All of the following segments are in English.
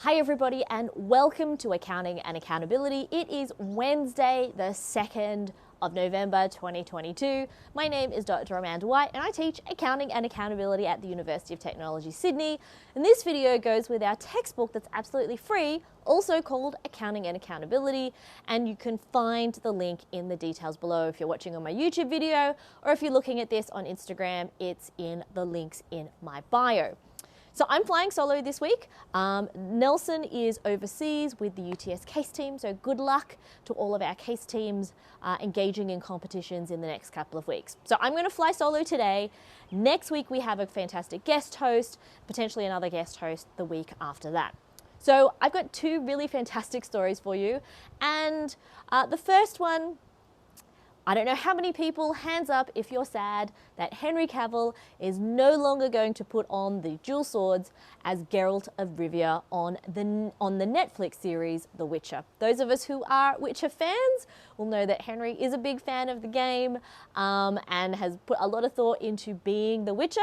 Hi everybody and welcome to Accounting and Accountability. It is Wednesday the 2nd of November 2022. My name is Dr. Amanda White and I teach Accounting and Accountability at the University of Technology, Sydney. And this video goes with our textbook that's absolutely free, also called Accounting and Accountability, and you can find the link in the details below if you're watching on my YouTube video, or if you're looking at this on Instagram, it's in the links in my bio. So I'm flying solo this week. Nelson is overseas with the UTS case team, so good luck to all of our case teams engaging in competitions in the next couple of weeks. So I'm going to fly solo today. Next week we have a fantastic guest host, potentially another guest host the week after that. So I've got two really fantastic stories for you, and the first one, I don't know how many people, hands up if you're sad that Henry Cavill is no longer going to put on the dual swords as Geralt of Rivia on the Netflix series The Witcher. Those of us who are Witcher fans will know that Henry is a big fan of the game and has put a lot of thought into being The Witcher.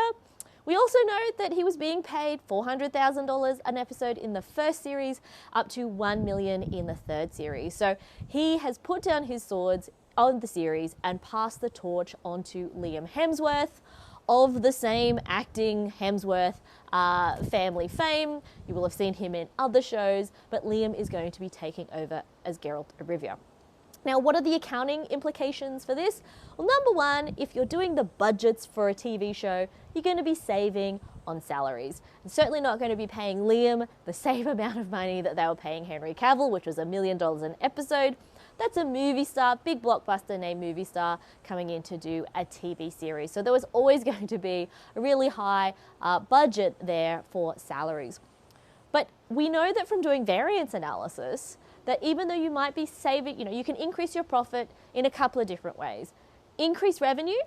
We also know that he was being paid $400,000 an episode in the first series, up to $1 million in the third series. So he has put down his swords on the series and passed the torch onto Liam Hemsworth of the same acting Hemsworth family fame. You will have seen him in other shows, but Liam is going to be taking over as Geralt of Rivia. Now, what are the accounting implications for this? Well, number one, if you're doing the budgets for a TV show, you're going to be saving on salaries. And certainly not going to be paying Liam the same amount of money that they were paying Henry Cavill, which was $1 million an episode. That's a movie star, big blockbuster name movie star coming in to do a TV series. So there was always going to be a really high budget there for salaries. But we know that from doing variance analysis, that even though you might be saving, you can increase your profit in a couple of different ways. Increase revenue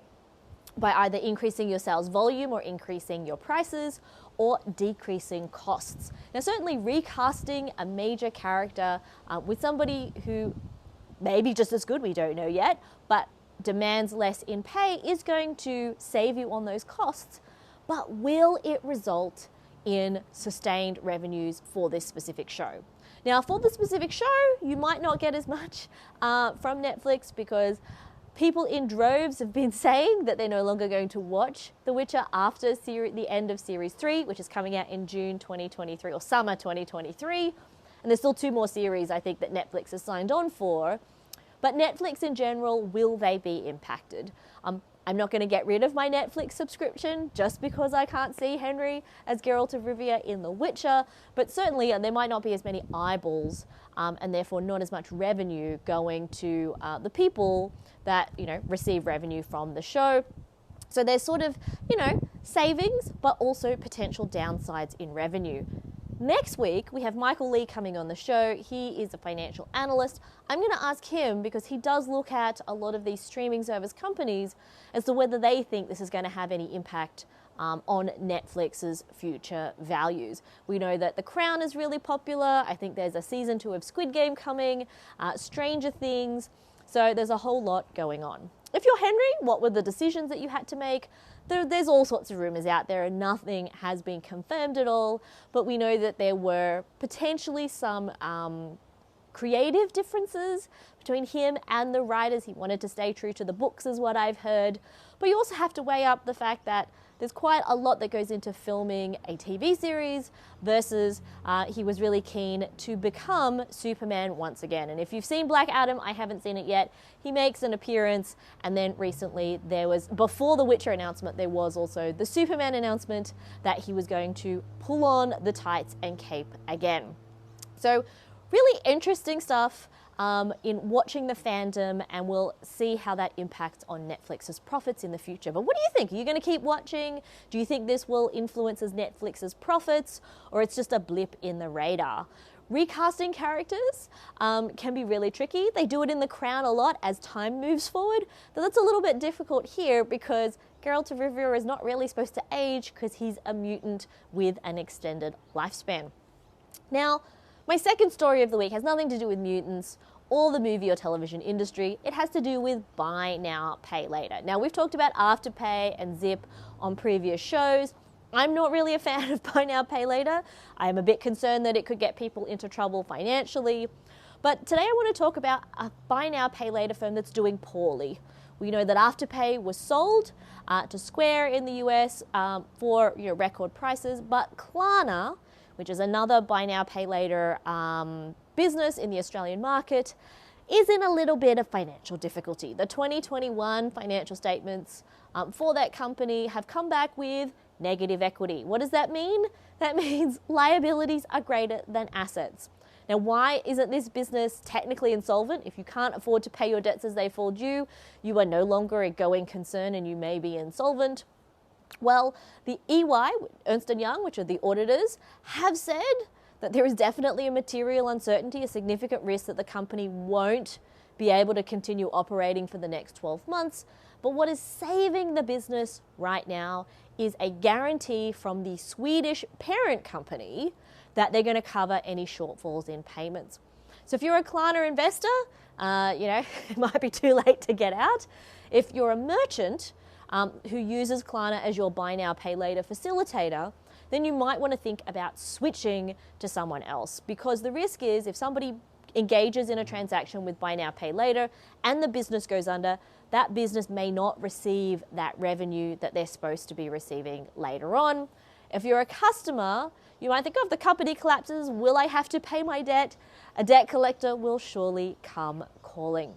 by either increasing your sales volume or increasing your prices, or decreasing costs. Now, certainly recasting a major character with somebody who maybe just as good, we don't know yet, but demands less in pay is going to save you on those costs. But will it result in sustained revenues for this specific show? Now, for the specific show, you might not get as much from Netflix because people in droves have been saying that they're no longer going to watch The Witcher after the end of Series 3, which is coming out in June 2023 or summer 2023. And there's still 2 more series, I think, that Netflix has signed on for. But Netflix in general, will they be impacted? I'm not going to get rid of my Netflix subscription just because I can't see Henry as Geralt of Rivia in The Witcher. But certainly there might not be as many eyeballs and therefore not as much revenue going to the people that, receive revenue from the show. So there's sort of, savings, but also potential downsides in revenue. Next week, we have Michael Lee coming on the show. He is a financial analyst. I'm going to ask him, because he does look at a lot of these streaming service companies, as to whether they think this is going to have any impact on Netflix's future values. We know that The Crown is really popular. I think there's a season 2 of Squid Game coming, Stranger Things. So there's a whole lot going on. If you're Henry, what were the decisions that you had to make? There's all sorts of rumors out there and nothing has been confirmed at all, but we know that there were potentially some creative differences between him and the writers. He wanted to stay true to the books is what I've heard, but you also have to weigh up the fact that there's quite a lot that goes into filming a TV series versus he was really keen to become Superman once again. And if you've seen Black Adam, I haven't seen it yet, he makes an appearance, and then recently before the Witcher announcement, there was also the Superman announcement that he was going to pull on the tights and cape again. So really interesting stuff in watching the fandom, and we'll see how that impacts on Netflix's profits in the future. But what do you think? Are you going to keep watching? Do you think this will influence Netflix's profits, or it's just a blip in the radar? Recasting characters can be really tricky. They do it in The Crown a lot as time moves forward, but that's a little bit difficult here because Geralt of Rivia is not really supposed to age because he's a mutant with an extended lifespan. Now, my second story of the week has nothing to do with mutants or the movie or television industry. It has to do with buy now, pay later. Now, we've talked about Afterpay and Zip on previous shows. I'm not really a fan of buy now, pay later. I am a bit concerned that it could get people into trouble financially. But today I want to talk about a buy now, pay later firm that's doing poorly. We know that Afterpay was sold to Square in the US for record prices, but Klarna, which is another buy now, pay later business in the Australian market, is in a little bit of financial difficulty. The 2021 financial statements for that company have come back with negative equity. What does that mean? That means liabilities are greater than assets. Now, why isn't this business technically insolvent? If you can't afford to pay your debts as they fall due, you are no longer a going concern and you may be insolvent. Well, the EY, Ernst & Young, which are the auditors, have said that there is definitely a material uncertainty, a significant risk that the company won't be able to continue operating for the next 12 months. But what is saving the business right now is a guarantee from the Swedish parent company that they're going to cover any shortfalls in payments. So if you're a Klarna investor, it might be too late to get out. If you're a merchant who uses Klarna as your buy now, pay later facilitator, then you might want to think about switching to someone else, because the risk is if somebody engages in a transaction with buy now, pay later and the business goes under, that business may not receive that revenue that they're supposed to be receiving later on. If you're a customer, you might think, oh, if the company collapses, will I have to pay my debt? A debt collector will surely come calling.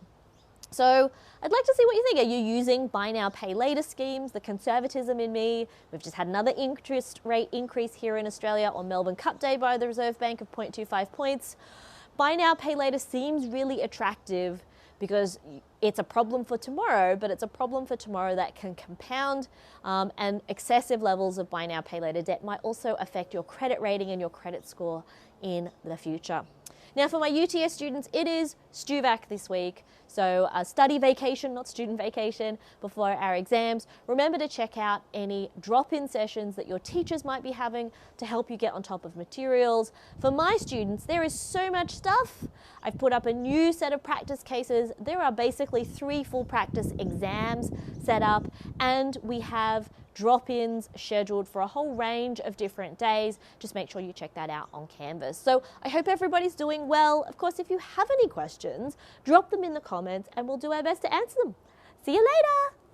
So I'd like to see what you think. Are you using buy now, pay later schemes? The conservatism in me. We've just had another interest rate increase here in Australia on Melbourne Cup Day by the Reserve Bank of 0.25 points. Buy now, pay later seems really attractive because it's a problem for tomorrow, but it's a problem for tomorrow that can compound, and excessive levels of buy now, pay later debt might also affect your credit rating and your credit score in the future. Now, for my UTS students, it is StuVac this week. So study vacation, not student vacation, before our exams. Remember to check out any drop-in sessions that your teachers might be having to help you get on top of materials. For my students, there is so much stuff. I've put up a new set of practice cases. There are basically 3 full practice exams set up, and we have drop-ins scheduled for a whole range of different days. Just make sure you check that out on Canvas. So I hope everybody's doing well. Of course, if you have any questions, drop them in the comments and we'll do our best to answer them. See you later.